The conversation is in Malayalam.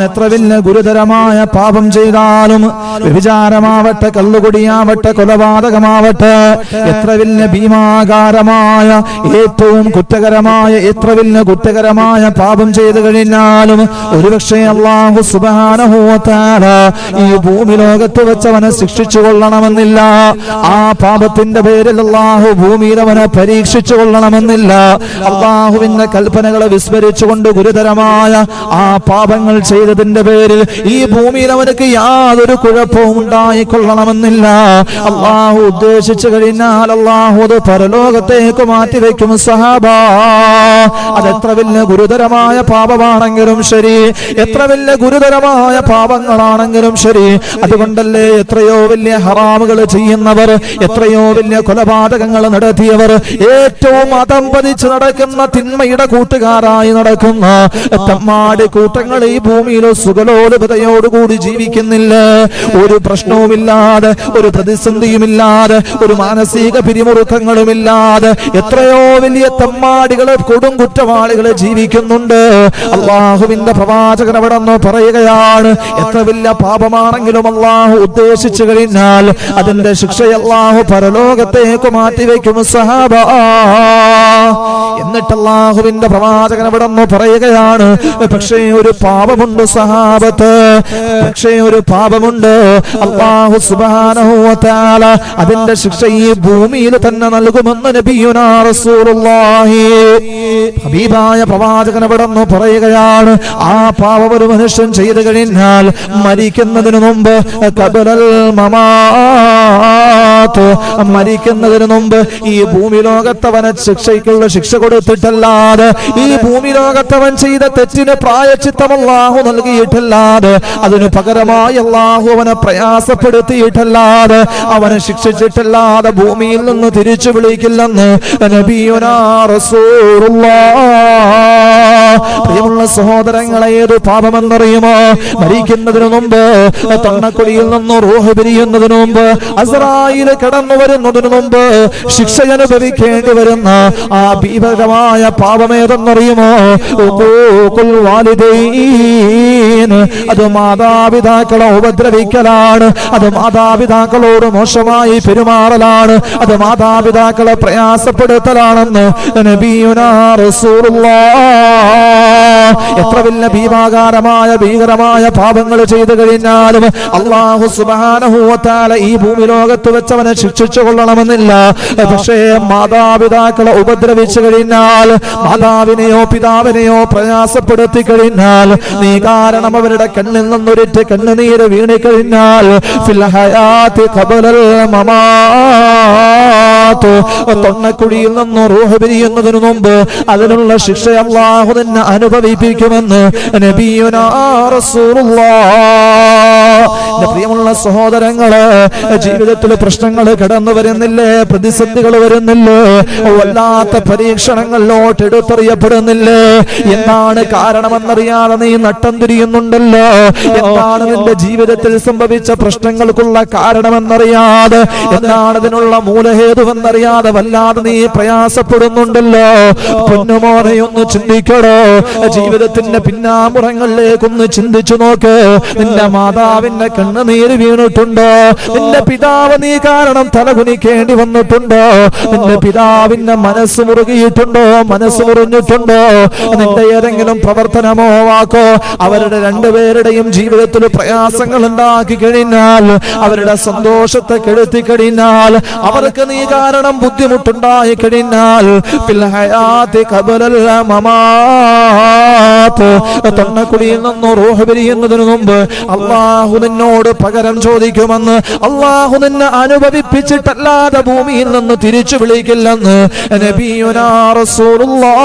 എത്ര വലിയ ഗുരുതരമായ പാപം ചെയ്താലും, വ്യഭിചാരമാവട്ടെ, കള്ളുകുടിയാവട്ടെ, കൊലപാതകമാവട്ടെ, എത്ര വലിയ ഭീമാകാരമായ ഏറ്റവും കുറ്റകരമായ എത്ര വലിയ കുറ്റകരമായ പാപം ചെയ്തു കഴിഞ്ഞാലും ഒരുപക്ഷെ അല്ലാഹു സുബ്ഹാനഹു വ തആല ഈ ഭൂമി ലോകത്ത് വെച്ചവനെ ശിക്ഷിച്ചു കൊള്ളണമെന്നില്ല. ആ പാപത്തിന്റെ പേരിൽ അല്ലാഹു ഭൂമിയിൽ അവനെ പരീക്ഷിച്ചു കൊള്ളണമെന്നില്ല. അല്ലാഹുവിന്റെ കൽപ്പനകളെ വിസ്മരിച്ചുകൊണ്ട് ഗുരുതരമായ ആ പാപങ്ങൾ ചെയ്തതിന്റെ പേരിൽ ഈ ഭൂമിയിൽ അവനക്ക് യാതൊരു കുഴപ്പവും ഉണ്ടായിക്കൊള്ളണമെന്നില്ല. അല്ലാഹു ഉദ്ദേശിച്ചു കഴിഞ്ഞാൽ അല്ലാഹു അത് പരലോകത്തേക്ക് മാറ്റിവെക്കും സഹാബ. അതെത്ര വലിയ ഗുരുതരമായ പാപമാണെങ്കിലും ശരി, എത്ര വലിയ ഗുരുതരമായ പാപങ്ങളാണെങ്കിലും ശരി. അതുകൊണ്ടല്ലേ എത്രയോ വലിയ ഹറാമുകൾ ചെയ്യുന്നവർ, എത്രയോ വലിയ കൊലപാതകങ്ങൾ നടത്തിയവർ, ഏറ്റവും അതമ്പതിച്ച് നടക്കുന്ന തിന്മയുടെ കൂട്ടുകാരായി നടക്കുന്ന തമ്മാടി കൂട്ടങ്ങൾ ഈ ഭൂമിയിൽ സുഖലോലുപതയോടുകൂടി ജീവിക്കുന്നില്ല. ഒരു പ്രശ്നവുമില്ലാതെ, ഒരു പ്രതിസന്ധിയുമില്ലാതെ, ഒരു മാനസിക പിരിമുറുക്കങ്ങളുമില്ലാതെ എത്രയോ വലിയ തമ്മാടികളെ, കൊടും കുറ്റവാളികളെ ജീവിക്കുന്നുണ്ട്. അല്ലാഹുവിന്റെ പ്രവാചകൻ അവിടെ നിന്ന് പറയുകയാണ്, എത്ര വലിയ പാപമാണെങ്കിലും അല്ലാഹു ഉദ്ദേശിച്ചു കഴിഞ്ഞാൽ അതിന്റെ ശിക്ഷ അല്ലാഹു പരലോകത്തേക്ക് മാറ്റിവെക്കും സഹാബ. എന്നിട്ട് അല്ലാഹുവിന്റെ പ്രവാചകൻ അവിടെ നിന്ന് പറയുകയാണ്, പക്ഷേ ഒരു പാപമുണ്ട് സഹാബത്ത്, പക്ഷേ ഒരു പാപമുണ്ട്. അല്ലാഹു സുബ്ഹാനഹു വ തആല അതിന്റെ ശിക്ഷ ഈ ഭൂമിയിൽ തന്നെ നൽകുമെന്ന് നബിയുനാ റസൂലുള്ളാഹി. ഹബീബായ പ്രവാചകൻ അവിടെ നിന്ന് പറയുകയാണ്, ആ പാപം ഒരു മനുഷ്യൻ ചെയ്തു കഴിഞ്ഞാൽ മരിക്കുന്നതിന് മുമ്പ് ഖബറൽ മമാത്ത്, മരിക്കുന്നതിന് മുമ്പ് ഈ ഭൂമി ലോകത്തവനെ ശിക്ഷയ്ക്കുള്ള ശിക്ഷ കൊടുത്തിട്ടല്ലാതെ, ഈ ഭൂമി ലോകത്തവൻ ചെയ്ത തെറ്റിന് പ്രായശ്ചിത്തം അല്ലാഹു നൽകിയിട്ടല്ലാതെ, അതിനു പകരമായി അല്ലാഹു അവനെ പ്രയാസപ്പെടുത്തിയിട്ടല്ലാതെ, അവനെ ശിക്ഷിച്ചിട്ടല്ലാതെ ഭൂമിയിൽ നിന്ന് തിരിച്ചു വിളിക്കില്ലെന്ന് നബിയുനാ റസൂലുള്ളാഹ്. പ്രിയമുള്ള സഹോദരങ്ങളെ, ഏത് പാപമെന്നറിയുമോ? മരിക്കുന്നതിന് മുമ്പ്, തൊണ്ണക്കുടിയിൽ നിന്ന് റൂഹ് പിരിയുന്നതിന് മുമ്പ്, അസ്റായീൽ കടന്നു വരുന്നതിന് മുമ്പ് ശിക്ഷ അനുഭവിക്കേണ്ടി വരുന്ന ആ ഭീകരമായ പാപമേതെന്നറിയുമോ? ഉഖൂഖുൽ വാലിദൈൻ. അത് മാതാപിതാക്കളെ ഉപദ്രവിക്കലാണ്, അത് മാതാപിതാക്കളോട് മോശമായി പെരുമാറലാണ്, അത് മാതാപിതാക്കളെ പ്രയാസപ്പെടുത്തലാണെന്ന് നബിയുനാ റസൂലുള്ളാഹ്. എത്ര വലിയ ഭീകരമായ പാപങ്ങൾ ചെയ്തു കഴിഞ്ഞാലും അല്ലാഹു സുബ്ഹാനഹു വ തആല ഈ ഭൂമി ലോകത്ത് വെച്ചവനെ ശിക്ഷിച്ചു കൊള്ളണമെന്നില്ല. പക്ഷേ മാതാപിതാക്കളെ ഉപദ്രവിച്ചു കഴിഞ്ഞാൽ, മാതാവിനെയോ പിതാവിനെയോ പ്രയാസപ്പെടുത്തി കഴിഞ്ഞാൽ, നീ കാരണം അവരുടെ കണ്ണിൽ നിന്നൊരിറ്റ് കണ്ണുനീര് വീണിക്കഴിഞ്ഞാൽ, ഫിൽ ഹയാത്തി ഖബറൽ മമാത്ത്, തൊണ്ണക്കുഴിയിൽ നിന്ന് റൂഹ് പിരിയുന്നതിന് മുമ്പ് അതിനുള്ള ശിക്ഷ അല്ലാഹു തന്നെ അനുഭവിപ്പിക്കുമെന്ന് നബിയുനാ റസൂലുള്ളാഹ്. പ്രിയമുള്ള സഹോദരങ്ങളെ, ജീവിതത്തിൽ പ്രശ്നങ്ങൾ കടന്നു വരുന്നില്ലേ, പ്രതിസന്ധികൾ വരുന്നില്ലേ, വല്ലാത്ത പരീക്ഷണങ്ങളിലോട്ട് എടുത്തെറിയപ്പെടുന്നില്ലേ? എന്താണ് കാരണമെന്നറിയാതെ നീ നട്ടം തിരിയുന്നുണ്ടല്ലോ. എന്താണ് നിന്റെ ജീവിതത്തിൽ സംഭവിച്ച പ്രശ്നങ്ങൾക്കുള്ള കാരണമെന്നറിയാതെ, എന്താണ് ഇതിനുള്ള മൂലഹേതുവെന്നറിയാതെ വല്ലാതെ നീ പ്രയാസപ്പെടുന്നുണ്ടല്ലോ. പൊന്നുമോനെയൊന്ന് ചിന്തിക്കടോ, ജീവിതത്തിന്റെ പിന്നാമ്പുറങ്ങളിലേക്കൊന്ന് ചിന്തിച്ചു നോക്ക്. നിന്റെ മാതാവിന്റെ കണ്ണുനീര് വീണിട്ടുണ്ടോ? നിന്റെ പിതാവ് നീ കാരണം തലകുനിക്കേണ്ടി വന്നിട്ടുണ്ടോ? നിന്റെ പിതാവിന്റെ മനസ്സ് മുറുകിയിട്ടുണ്ടോ? മനസ്സ് മുറിഞ്ഞിട്ടുണ്ടോ? നിന്റെ ഏതെങ്കിലും പ്രവർത്തനമോ വാക്കോ അവരുടെ രണ്ടുപേരുടെയും ജീവിതത്തിൽ പ്രയാസങ്ങൾ ഉണ്ടാക്കി കഴിഞ്ഞാൽ, അവരുടെ സന്തോഷത്തെ കെടുത്തി കഴിഞ്ഞാൽ, അവർക്ക് നീ കാരണം ബുദ്ധിമുട്ടുണ്ടായി കഴിഞ്ഞാൽ, ഫിൽ ഹയാത്തി ഖബറൽ മമാത്ത്, തൊണ്ണക്കുടിയിൽ നിന്ന് റൂഹ് പിരിയുന്നതിന് മുമ്പ് അല്ലാഹു നിന്നോട് പകരം ചോദിക്കുമെന്ന്, അല്ലാഹു നിന്നെ അനുഭവിപ്പിച്ചിട്ടല്ലാതെ ഭൂമിയിൽ നിന്ന് തിരിച്ചു വിളിക്കില്ലെന്ന് നബിയുനാ റസൂലുള്ളാഹ്.